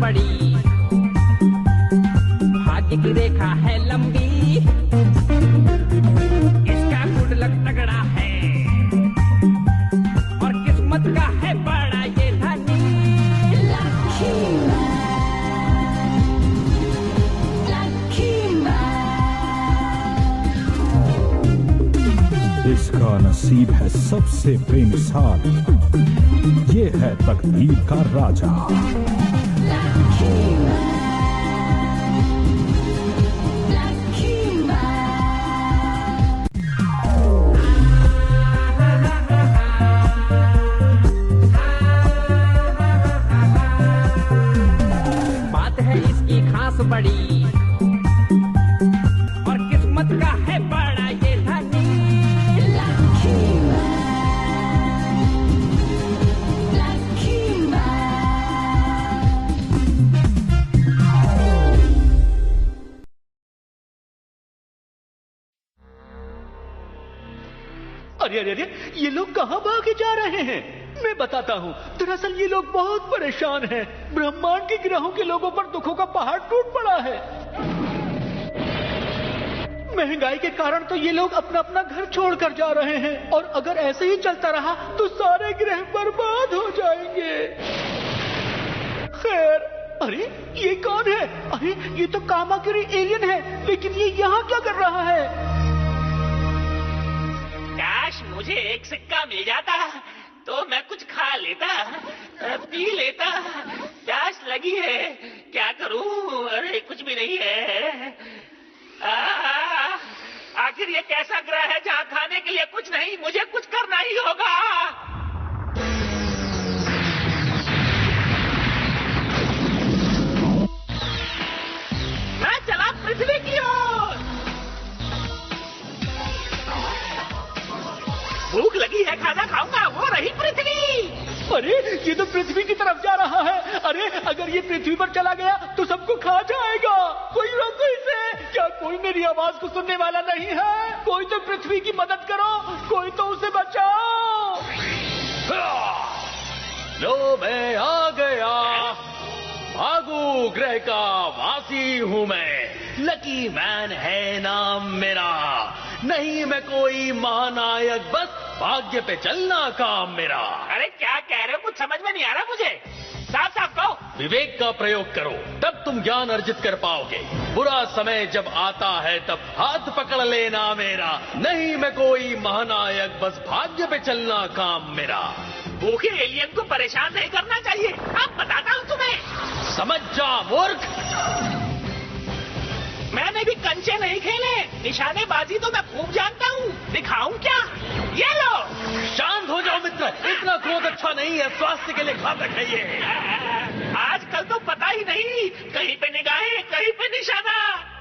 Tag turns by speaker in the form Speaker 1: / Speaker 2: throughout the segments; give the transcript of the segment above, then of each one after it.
Speaker 1: बड़ी, भाग्य की रेखा है लंबी, इसका गुड लक तगड़ा है और किस्मत का है बड़ा ये धनी।
Speaker 2: इसका नसीब है सबसे बेमिसाल, ये है तकदीर का राजा।
Speaker 1: बात है इसकी खास बड़ी और किस्मत का है बड़ा ये धनी।
Speaker 3: अरे अरे अरे, ये लोग कहाँ भागे जा रहे हैं? मैं बताता हूँ, दरअसल ये लोग बहुत परेशान हैं। ब्रह्मांड के ग्रहों के लोगों पर दुखों का पहाड़ टूट पड़ा है। महंगाई के कारण तो ये लोग अपना अपना घर छोड़कर जा रहे हैं, और अगर ऐसे ही चलता रहा तो सारे ग्रह बर्बाद हो जाएंगे। खैर, अरे ये कौन है? अरे ये तो कामाकिरी एलियन है, लेकिन ये यहाँ क्या कर रहा है?
Speaker 4: काश मुझे एक सिक्का मिल जाता तो मैं कुछ खा लेता, पी लेता। प्यास लगी है, क्या करूं? अरे कुछ भी नहीं है। आखिर ये कैसा ग्रह है जहां खाने के लिए कुछ नहीं? मुझे कुछ करना ही होगा। मैं चला पृथ्वी की ओर। भूख लगी है, खाना खाऊंगा। वो रही पृथ्वी।
Speaker 3: अरे ये तो पृथ्वी की तरफ जा रहा है। अरे अगर ये पृथ्वी पर चला गया तो सबको खा जाएगा। कोई रोको इसे। क्या कोई मेरी आवाज को सुनने वाला नहीं है? कोई तो पृथ्वी की मदद करो, कोई तो उसे बचाओ।
Speaker 5: लो मैं आ गया। भागू ग्रह का वासी हूँ मैं, लकी मैन है नाम मेरा। नहीं मैं कोई महानायक, बस भाग्य पे चलना काम मेरा।
Speaker 4: अरे क्या कह रहे हो? कुछ समझ में नहीं आ रहा मुझे। साफ साफ कहो।
Speaker 5: विवेक का प्रयोग करो, तब तुम ज्ञान अर्जित कर पाओगे। बुरा समय जब आता है तब हाथ पकड़ लेना मेरा। नहीं मैं कोई महानायक, बस भाग्य पे चलना काम मेरा।
Speaker 4: भूखे एलियन को परेशान नहीं करना चाहिए। अब बताता हूँ तुम्हें।
Speaker 5: समझ जा मूर्ख।
Speaker 4: मैंने भी कंचे नहीं खेले, निशानेबाजी तो मैं खूब जानता हूँ। दिखाऊं क्या? ये लो।
Speaker 5: शांत हो जाओ मित्र, इतना क्रोध अच्छा नहीं है, स्वास्थ्य के लिए घातक है ये।
Speaker 4: आजकल तो पता ही नहीं, कहीं पे निगाहें, कहीं पे निशाना।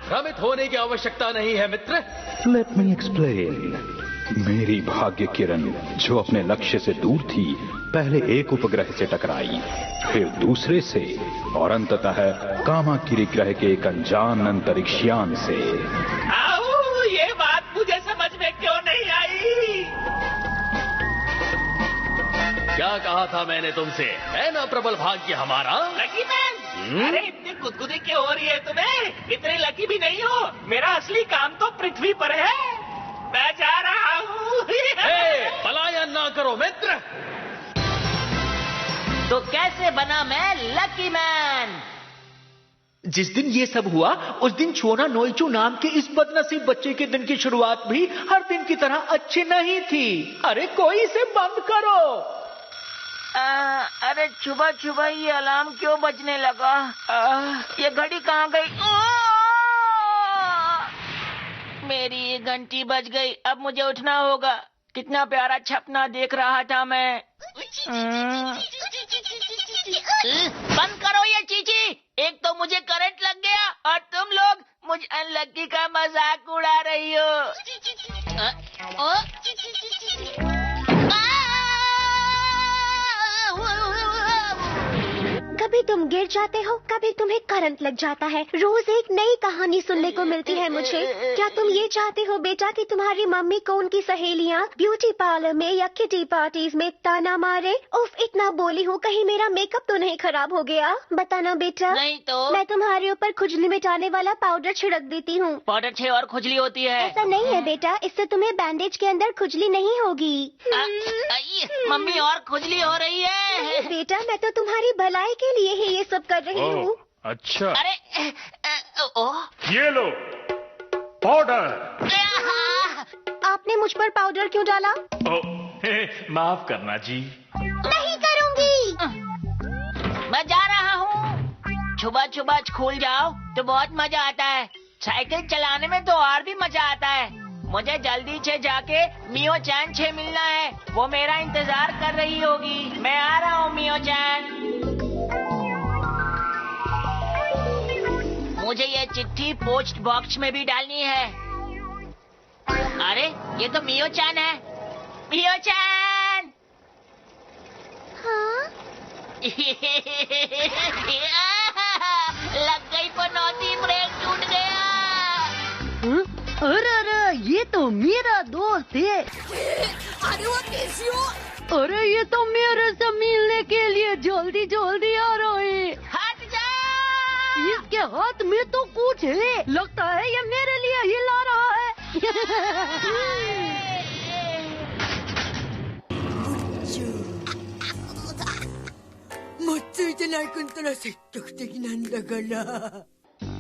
Speaker 5: भ्रमित होने की आवश्यकता नहीं है मित्र।
Speaker 2: Let me explain. मेरी भाग्य किरण जो अपने लक्ष्य से दूर थी, पहले एक उपग्रह से टकराई, फिर दूसरे से, और अंततः कामाकिरी ग्रह के एक अनजान अंतरिक्षयान से।
Speaker 4: आओ, ये बात मुझे समझ में क्यों नहीं आई?
Speaker 5: क्या कहा था मैंने तुमसे? है ना प्रबल भाग्य हमारा?
Speaker 4: Lucky man. अरे इतनी गुदगुदी क्यों हो रही है तुम्हें? इतने लकी भी नहीं हो। मेरा असली काम तो पृथ्वी पर है। मैं जा रहा हूँ।
Speaker 5: पलायन ना करो मित्र।
Speaker 6: तो कैसे बना मैं लकी मैन?
Speaker 3: जिस दिन ये सब हुआ उस दिन छोना नोइचू नाम के इस बदनसीब बच्चे के दिन की शुरुआत भी हर दिन की तरह अच्छी नहीं थी। अरे कोई इसे बंद करो।
Speaker 6: अरे सुबह सुबह ये अलार्म क्यों बजने लगा? ये घड़ी कहाँ गई? मेरी ये घंटी बज गई। अब मुझे उठना होगा। कितना प्यारा सपना देख रहा था मैं। बंद करो ये चीची। एक तो मुझे करंट लग गया और तुम लोग मुझ अनलकी का मजाक उड़ा रही हो।
Speaker 7: कभी कभी तुम गिर जाते हो, कभी तुम्हें करंट लग जाता है। रोज एक नई कहानी सुनने को मिलती है मुझे। क्या तुम ये चाहते हो बेटा कि तुम्हारी मम्मी को उनकी सहेलियाँ ब्यूटी पार्लर में या किटी पार्टीज में ताना मारे? उफ, इतना बोली हूँ, कहीं मेरा मेकअप तो नहीं खराब हो गया? बताना बेटा।
Speaker 6: नहीं तो
Speaker 7: मैं तुम्हारे ऊपर खुजली मिटाने वाला पाउडर छिड़क देती हूँ।
Speaker 6: पाउडर से और खुजली होती है?
Speaker 7: ऐसा नहीं है बेटा, इससे तुम्हें बैंडेज के अंदर खुजली नहीं होगी।
Speaker 6: मम्मी और खुजली हो रही है।
Speaker 7: बेटा, मैं तो तुम्हारी भलाई के लिए ही ये सब कर रही हूँ।
Speaker 5: अच्छा।
Speaker 6: अरे
Speaker 5: ये लो पाउडर।
Speaker 7: आपने मुझ पर पाउडर क्यों डाला?
Speaker 5: माफ करना जी।
Speaker 7: नहीं करूँगी।
Speaker 6: मैं जा रहा हूँ। सुबह सुबह स्कूल जाओ तो बहुत मजा आता है। साइकिल चलाने में तो और भी मजा आता है। मुझे जल्दी से जाके मियो चैन से मिलना है। वो मेरा इंतजार कर रही होगी। मैं आ रहा हूँ मियो चैन। मुझे ये चिट्ठी पोस्ट बॉक्स में भी डालनी है। अरे ये तो मियो चैन है। मियो चैन।
Speaker 7: हाँ?
Speaker 6: लग गई पनौती, ब्रेक टूट गया।
Speaker 8: अरे अरे, ये तो मेरा दोस्त है।
Speaker 9: अरे वो कैसी हो?
Speaker 8: अरे ये तो मेरे से मिलने के लिए जल्दी जल्दी आ रहा है।
Speaker 6: हट जा।
Speaker 8: इसके हाथ में तो कुछ है, लगता है ये मेरे लिए हिला रहा है।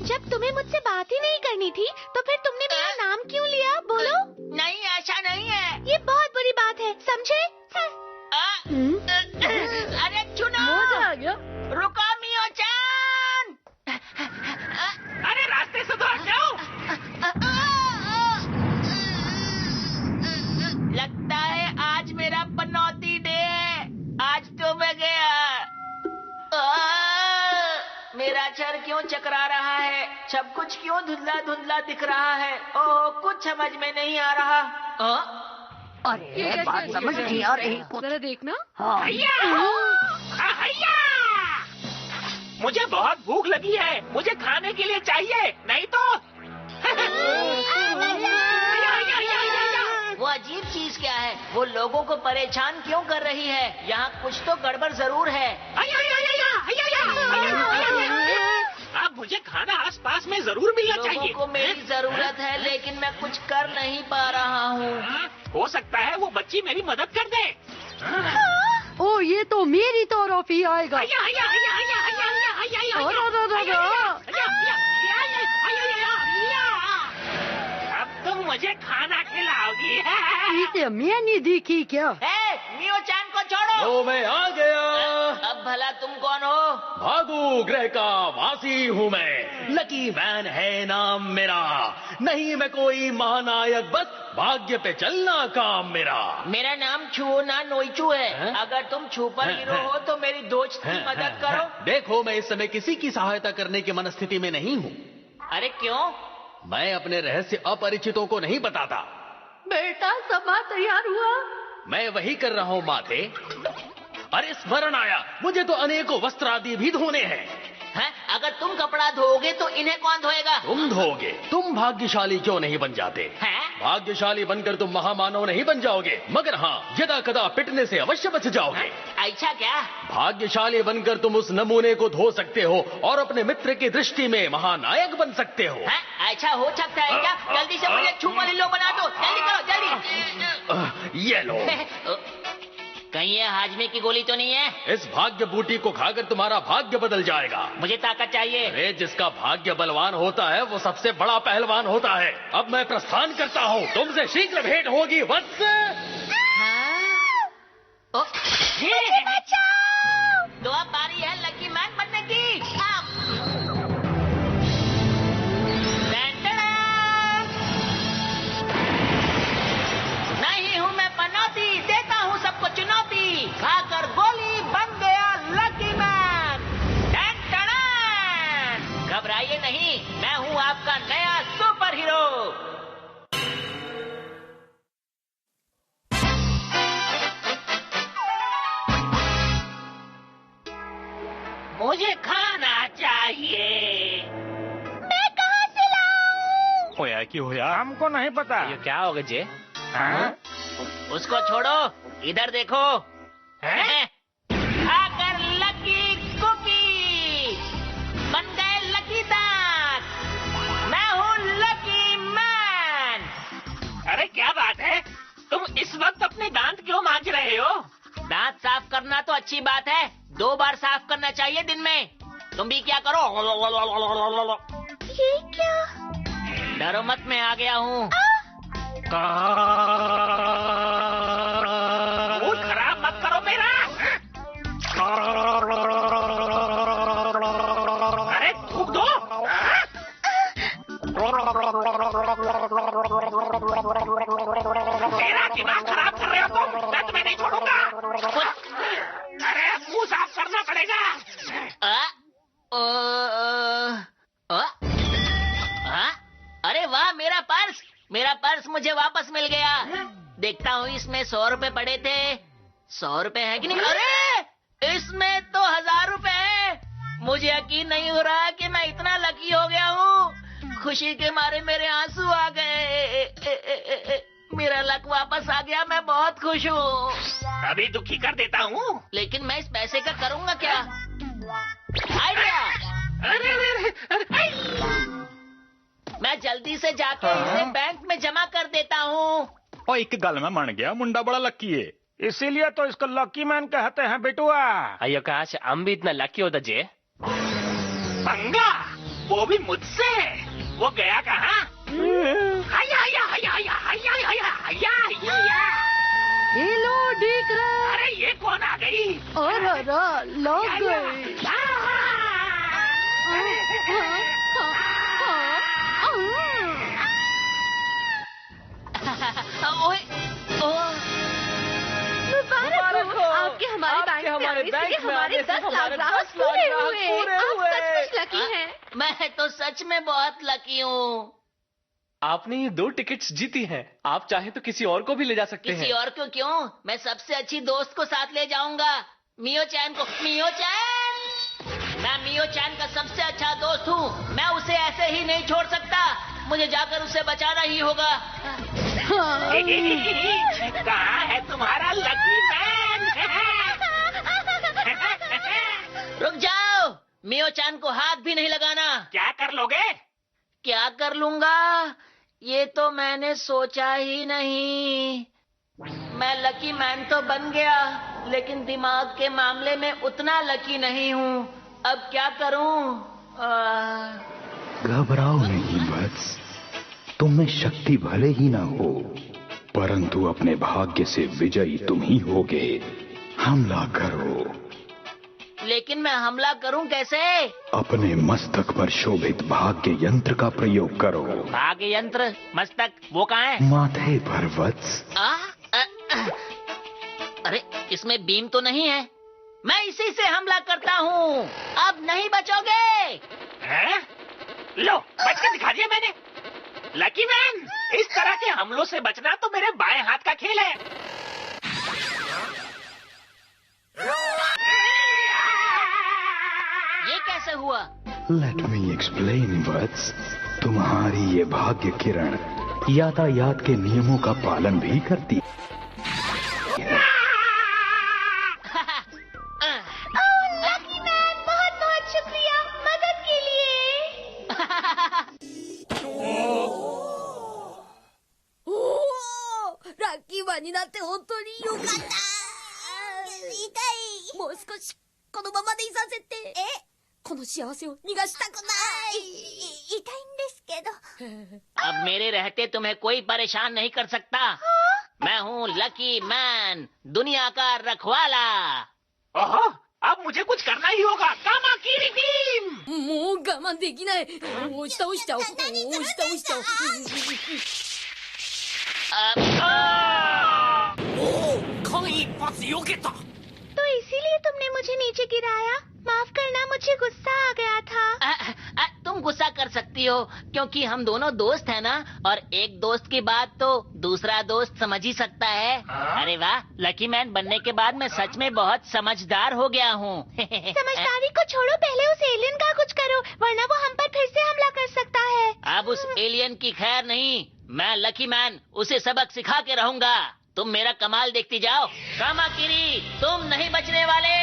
Speaker 7: जब तुम्हें मुझसे बात ही नहीं करनी थी तो फिर तुमने मेरा नाम क्यों लिया? बोलो।
Speaker 6: नहीं, ऐसा नहीं है।
Speaker 7: ये बहुत बुरी बात है, समझे?
Speaker 6: अरे सुनो।
Speaker 8: मजा आ गया।
Speaker 6: रुको मियो चान।
Speaker 4: अरे रास्ते से तो हट जाओ।
Speaker 6: लगता है आज मेरा पनौती डे है। आज तो मैं गया। मेरा सर क्यों चकरा रहा है? सब कुछ क्यों धुंधला धुंधला दिख रहा है? ओह, कुछ समझ में नहीं आ रहा।
Speaker 8: अरे बात समझ नहीं आ रही। जरा देखना।
Speaker 4: हैया! मुझे बहुत भूख लगी है। मुझे खाने के लिए चाहिए, नहीं तो
Speaker 6: वो अजीब चीज क्या है? वो लोगों को परेशान क्यों कर रही है? यहाँ कुछ तो गड़बड़ जरूर है।
Speaker 4: अब मुझे खाना आसपास में जरूर मिलना चाहिए।
Speaker 6: लोगों को मेरी जरूरत है, लेकिन मैं कुछ कर नहीं पा रहा हूँ।
Speaker 4: हो सकता है वो बच्ची मेरी मदद कर दे।
Speaker 8: ओ, ये तो मेरी तरफ ही आएगा।
Speaker 4: अब तुम मुझे खाना खिलाओगी।
Speaker 8: इसे मैं नहीं दिखी क्या?
Speaker 6: मियो चान को छोड़ो।
Speaker 5: तो मैं आ गया।
Speaker 6: अब भला तुम कौन हो?
Speaker 5: भागू ग्रह का वासी हूँ मैं। लकी मैन है नाम मेरा। नहीं मैं कोई महानायक, बस भाग्य पे चलना काम मेरा।
Speaker 6: मेरा नाम छुओ ना नोइचू है। अगर तुम सुपर हीरो हो तो मेरी दोस्त की मदद करो।
Speaker 5: देखो, मैं इस समय किसी की सहायता करने की मनस्थिति में नहीं हूँ।
Speaker 6: अरे क्यों?
Speaker 5: मैं अपने रहस्य अपरिचितों को नहीं बताता।
Speaker 8: बेटा, सामान तैयार हुआ?
Speaker 5: मैं वही कर रहा हूँ माथे। अरे स्मरण आया, मुझे तो अनेकों वस्त्र आदि भी धोने हैं।
Speaker 6: अगर तुम कपड़ा धोओगे तो इन्हें कौन धोएगा?
Speaker 5: तुम धोगे। तुम भाग्यशाली क्यों नहीं बन जाते? भाग्यशाली बनकर तुम महामानव नहीं बन जाओगे, मगर हाँ, यदा कदा पिटने से अवश्य बच जाओगे।
Speaker 6: ऐसा क्या?
Speaker 5: भाग्यशाली बनकर तुम उस नमूने को धो सकते हो और अपने मित्र की दृष्टि में महानायक बन सकते हो।
Speaker 6: ऐसा हो सकता है क्या? जल्दी से मुझे छुमलिल्लो बना दो। जल्दी करो, जल्दी।
Speaker 5: ये लो।
Speaker 6: कहीं ये हाजमे की गोली तो नहीं है?
Speaker 5: इस भाग्य बूटी को खाकर तुम्हारा भाग्य बदल जाएगा।
Speaker 6: मुझे ताकत चाहिए।
Speaker 5: अरे जिसका भाग्य बलवान होता है वो सबसे बड़ा पहलवान होता है। अब मैं प्रस्थान करता हूँ, तुमसे शीघ्र भेंट होगी वत्स।
Speaker 6: तो अब बारी है लकी मैन बनने की। नहीं हूँ मैं पनौती, देता हूँ सबको चुनौती। खाकर गोली बन गया लकी मैन। घबराइए नहीं, मैं हूँ आपका नया सुपर हीरो।
Speaker 5: होया कि होया
Speaker 3: हमको नहीं पता।
Speaker 5: ये क्या होगा जे?
Speaker 3: हाँ?
Speaker 6: उसको छोड़ो, इधर देखो। खाकर लकी कुकी बन गए लकी दांत। मैं हूँ लकी मैन।
Speaker 4: अरे क्या बात है, तुम इस वक्त अपने दांत क्यों मांज रहे हो?
Speaker 6: दांत साफ करना तो अच्छी बात है, 2 बार साफ करना चाहिए दिन में। तुम भी क्या करो।
Speaker 7: ये क्या?
Speaker 6: डरो मत, मैं आ गया हूँ।
Speaker 4: मूड खराब मत करो मेरा। अरे थूक दो। मेरा दिमाग खराब कर रहे हो तुम। मैं तुम्हें नहीं छोड़ूंगा। अरे मुंह साफ करना पड़ेगा।
Speaker 6: अरे वाह, मेरा पर्स मुझे वापस मिल गया। देखता हूँ इसमें 100 रुपए पड़े थे। 100 रुपए है कि नहीं? अरे इसमें तो 1000 रुपए है। मुझे यकीन नहीं हो रहा कि मैं इतना लकी हो गया हूँ। खुशी के मारे मेरे आंसू आ गए। मेरा लक वापस आ गया, मैं बहुत खुश हूँ।
Speaker 4: अभी दुखी कर देता हूँ।
Speaker 6: लेकिन मैं इस पैसे का करूँगा क्या? आइडिया। मैं जल्दी से जाके इसे बैंक में जमा कर देता हूँ।
Speaker 2: और एक गल में मन गया, मुंडा बड़ा लकी है।
Speaker 3: इसीलिए तो इसको लकी मैन कहते हैं बेटुआ।
Speaker 5: अयो काश हम भी इतना लकी होता जे।
Speaker 4: पंगा, वो भी मुझसे। वो गया कहाँ? हाया हाया हाया हाया हाया हाया हाया हाया।
Speaker 8: हेलो दिख रहा।
Speaker 4: अरे ये कौन आ गई?
Speaker 8: अरे लग गई।
Speaker 7: मुबारक हो, आपके हमारे बैंक में हमारे 10 लाख ग्राहक पूरे हुए। आप सचमुच लकी हैं।
Speaker 6: मैं तो सच में बहुत लकी हूँ।
Speaker 5: आपने ये 2 टिकट्स जीती हैं। आप चाहे तो किसी और को भी ले जा सकते हैं।
Speaker 6: किसी और को क्यों? मैं सबसे अच्छी दोस्त को साथ ले जाऊंगा, मियो चैन को। मियो चैन, मैं मियो चैन का सबसे अच्छा दोस्त हूँ। मैं उसे ऐसे ही नहीं छोड़ सकता। मुझे जाकर उसे बचाना ही होगा।
Speaker 4: कहाँ है तुम्हारा लकी मैन?
Speaker 6: रुक जाओ, मियो चैन को हाथ भी नहीं लगाना।
Speaker 4: क्या कर लोगे?
Speaker 6: क्या कर लूंगा, ये तो मैंने सोचा ही नहीं। मैं लकी मैन तो बन गया, लेकिन दिमाग के मामले में उतना लकी नहीं हूँ। अब क्या करूँ?
Speaker 2: घबराओ नहीं वत्स, तुम में शक्ति भले ही ना हो, परंतु अपने भाग्य से विजयी तुम ही होगे। हमला करो।
Speaker 6: लेकिन मैं हमला करूं कैसे?
Speaker 2: अपने मस्तक पर शोभित भाग्य यंत्र का प्रयोग करो।
Speaker 6: भाग्य यंत्र? मस्तक वो कहाँ है?
Speaker 2: माथे पर वत्स।
Speaker 6: अरे इसमें बीम तो नहीं है। मैं इसी से हमला करता हूँ। अब नहीं बचोगे।
Speaker 4: हैं? लो, बच के दिखा दिया मैंने। लकी मैन, इस तरह के हमलों से बचना तो मेरे बाएं हाथ का खेल है।
Speaker 6: ये कैसे हुआ?
Speaker 2: लेट मी एक्सप्लेन वत्स। तुम्हारी ये भाग्य किरण यातायात के नियमों का पालन भी करती।
Speaker 7: लकी मैन, बहुत बहुत शुक्रिया मदद के लिए।
Speaker 9: ラッキーマンになって本当によかった。痛い。もう少しこのままでいさせて。この幸せを逃がしたくない。痛いんですけど。
Speaker 6: अब मेरे रहते तुम्हें कोई परेशान नहीं कर सकता। मैं हूँ लकी मैन, दुनिया का रखवाला।
Speaker 4: ओहो, अब मुझे कुछ करना ही होगा। कामा की रिडीम।
Speaker 9: もう我慢できない。押し倒しちゃおう。押し倒しちゃおう。
Speaker 4: 間一髪避けた。
Speaker 7: तो इसीलिए तुमने मुझे नीचे गिराया। माफ करना, मुझे गुस्सा आ गया था।
Speaker 6: तुम तुम गुस्सा कर सकती हो क्योंकि हम दोनों दोस्त हैं ना, और एक दोस्त की बात तो दूसरा दोस्त समझ ही सकता है। अरे वाह, लकी मैन बनने के बाद मैं सच में बहुत समझदार हो गया हूँ।
Speaker 7: समझदारी को छोड़ो, पहले उस एलियन का कुछ करो, वरना वो हम पर फिर से हमला कर सकता है।
Speaker 6: अब उस एलियन की खैर नहीं, मैं लकी मैन उसे सबक सिखा के रहूंगा। तुम मेरा कमाल देखती जाओ। कामाकिरी, तुम नहीं बचने वाले।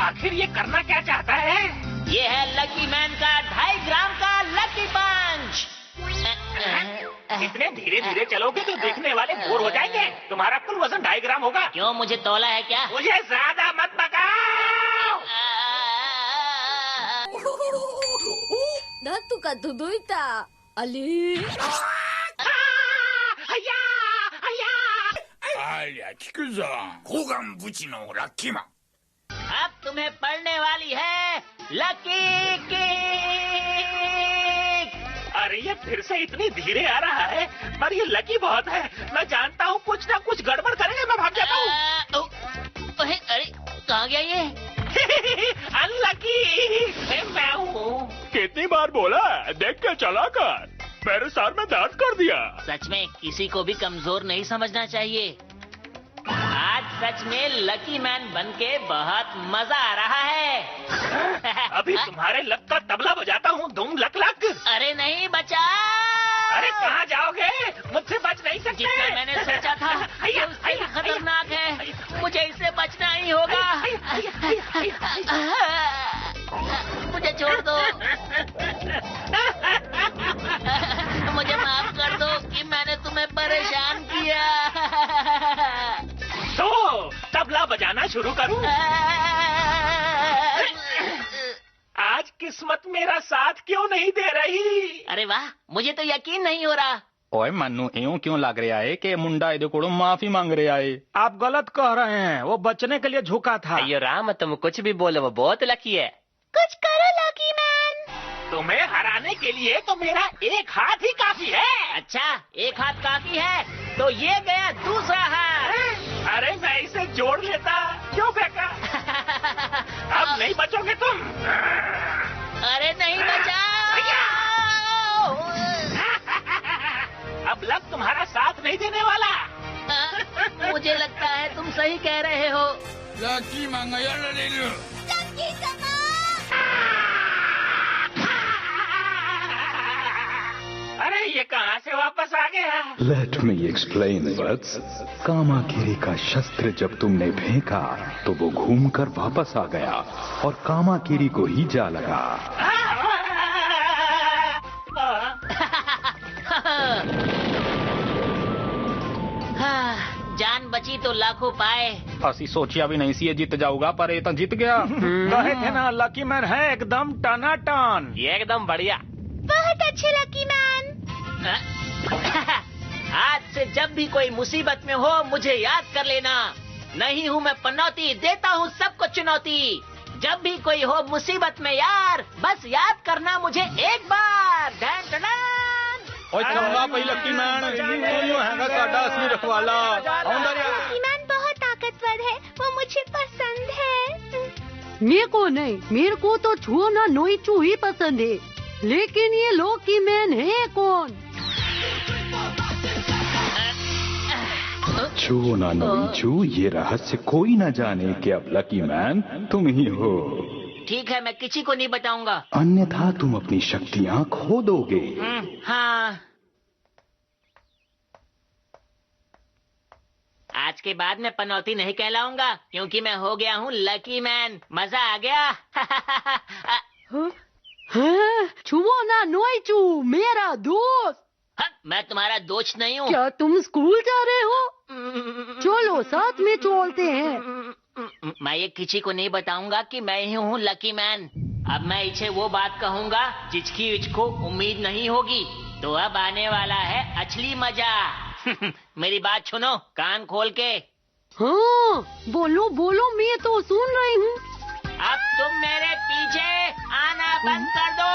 Speaker 4: आखिर ये करना क्या चाहता है?
Speaker 6: ये है लकी मैन का 2.5 ग्राम का लकी पंच।
Speaker 4: इतने धीरे धीरे चलोगे तो देखने वाले बोर हो जाएंगे। तुम्हारा कुल वजन 2.5 ग्राम होगा।
Speaker 6: क्यों, मुझे तौला है क्या?
Speaker 4: मुझे ज्यादा मत भगाओ।
Speaker 9: なんとか届いた。あれ
Speaker 10: ありゃ聞くぞ、交換ブチのラッキーマン。
Speaker 6: अब तुम्हें पड़ने वाली है लकी की।
Speaker 4: अरे ये फिर से इतनी धीरे आ रहा है, पर ये लकी बहुत है। मैं जानता हूँ कुछ ना कुछ गड़बड़ करेगा। मैं भाग जाता हूँ।
Speaker 6: अरे कहाँ गया ये?
Speaker 4: अनलकी मैं हूँ।
Speaker 3: कितनी बार बोला, देख के चला कर। मेरे सर में दर्द कर दिया।
Speaker 6: सच में किसी को भी कमजोर नहीं समझना चाहिए। आज सच में लकी मैन बनके बहुत मजा आ रहा है।
Speaker 4: अभी तुम्हारे लक का तबला बजाता हूँ, धूम लक लक।
Speaker 6: अरे नहीं, बचा।
Speaker 4: अरे कहाँ जाओगे? मुझसे बच नहीं सकते।
Speaker 6: जितना मैंने सोचा था ये उससे भी खतरनाक है। मुझे इससे बचना ही होगा। मुझे छोड़ दो। मुझे माफ कर दो कि मैंने तुम्हें परेशान किया।
Speaker 4: तो तबला बजाना शुरू करूं? आज किस्मत मेरा साथ क्यों नहीं दे रही?
Speaker 6: अरे वाह, मुझे तो यकीन नहीं हो रहा।
Speaker 2: ओए मन्नू, यूं क्यों लग रहा है कि मुंडा इधर को माफी मांग रहा है?
Speaker 3: आप गलत कह रहे हैं, वो बचने के लिए झुका था।
Speaker 5: अयो राम, तुम कुछ भी बोलो, वो बहुत लकी है।
Speaker 7: कुछ करो लकी मैन।
Speaker 4: तुम्हें हराने के लिए तो मेरा एक हाथ ही काफी है।
Speaker 6: अच्छा, एक हाथ काफी है तो ये गया दूसरा हाथ।
Speaker 4: अरे मैं इसे जोड़ लेता, क्यों फेंका? अब नहीं बचोगे तुम।
Speaker 6: अरे नहीं बचाओ।
Speaker 4: अब लक तुम्हारा साथ नहीं देने वाला।
Speaker 6: मुझे लगता है तुम सही कह रहे हो।
Speaker 10: ラッキーマンがやられる。
Speaker 4: अरे ये कहाँ से वापस आ गया?
Speaker 2: लेट मी एक्सप्लेन वत्स। कामाकिरी का शस्त्र जब तुमने फेंका तो वो घूमकर वापस आ गया और कामाकिरी को ही जा लगा।
Speaker 6: जान बची तो लाखों पाए।
Speaker 2: असी सोचिया भी नहीं सी ये जीत जाऊंगा, पर ये तो जीत गया।
Speaker 3: कहे थे ना लकी मैन है एकदम टनाटन।
Speaker 5: ये एकदम बढ़िया।
Speaker 7: बहुत अच्छे लकी मैन।
Speaker 6: आज से जब भी कोई मुसीबत में हो मुझे याद कर लेना। नहीं हूँ मैं पनौती, देता हूँ सबको चुनौती। जब भी कोई हो मुसीबत में यार, बस याद करना मुझे एक बार। Done done done.
Speaker 2: ओए चंगा पई लकी मैन, तू हैगा साडा असली रखवाला।
Speaker 7: लकी मैन बहुत ताकतवर है, वो मुझे पसंद है।
Speaker 8: मेरे को नहीं, मेरे को तो छुओना नोइचू ही पसंद है। लेकिन ये लकी मैन है कौन?
Speaker 2: छू ना नोइचू, ये रहस्य कोई न जाने कि अब लकी मैन तुम ही हो।
Speaker 6: ठीक है, मैं किसी को नहीं बताऊंगा।
Speaker 2: अन्यथा तुम अपनी शक्तियाँ खो दोगे।
Speaker 6: हाँ, आज के बाद मैं पनौती नहीं कहलाऊंगा क्योंकि मैं हो गया हूँ लकी मैन। मजा आ गया।
Speaker 8: हाँ, छुओ ना नोइचू, मेरा दोस्त।
Speaker 6: मैं तुम्हारा दोस्त नहीं हूँ।
Speaker 8: क्या तुम स्कूल जा रहे हो? चलो साथ में चलते हैं।
Speaker 6: मैं ये किसी को नहीं बताऊंगा कि मैं ही हूँ लकी मैन। अब मैं इसे वो बात कहूँगा जिसकी इसको उम्मीद नहीं होगी। तो अब आने वाला है असली मजा। मेरी बात सुनो कान खोल के।
Speaker 8: हाँ, बोलो बोलो, मैं तो सुन रही हूँ।
Speaker 6: अब तुम मेरे पीछे आना बंद कर दो।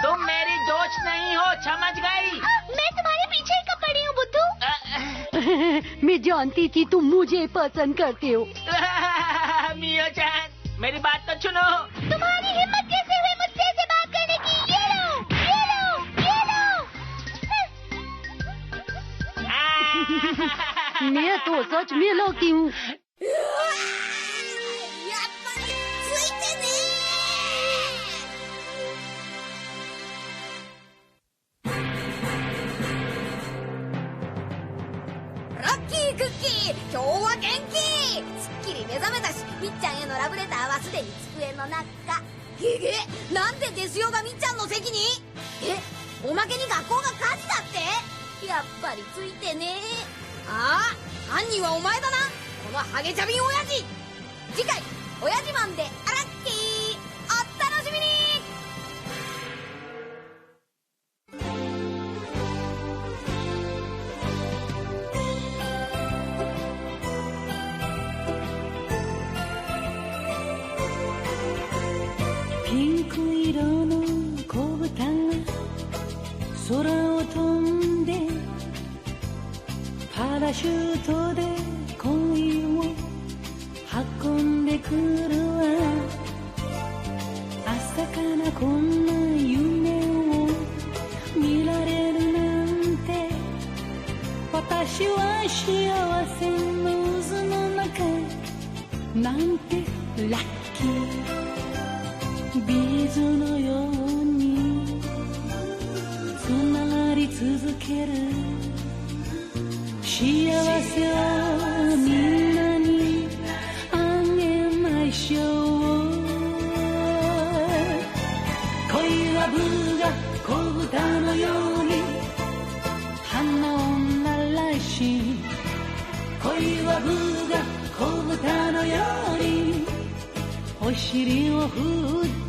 Speaker 6: तुम मेरी दोस्त नहीं हो, समझ गई?
Speaker 7: मैं तुम्हारे पीछे ही कब पड़ी हूँ बुद्धू।
Speaker 8: मैं जानती थी तुम मुझे पसंद करते हो।
Speaker 6: मियो-chan, मेरी बात तो सुनो।
Speaker 9: तुम्हारी हिम्मत कैसे हुई मुझसे ऐसे बात करने की? ये लो, ये लो, ये लो।
Speaker 8: मैं तो सच में लकी हूँ।
Speaker 9: ラッキークッキー、今日は元気。すっきり目覚めたし、みっちゃんへのラブレターはすでに机の中。なんでデスヨがみっちゃんの席に？おまけに学校が火事だって？やっぱりついてね。ああ、犯人はお前だな、このハゲチャビン親父。次回親父マンでアラッキー、お楽しみに。
Speaker 11: ピンク色の子豚が空を飛んでパラシュートで恋を運んでくるわ。朝からこんな夢を見られるなんて、私は幸せの渦の中なんてラッキー。ビーズのようにつながり続ける幸せをみんなにあげましょう。恋はブが子豚のように花女らしい。恋はブが子豚のようにお尻を振って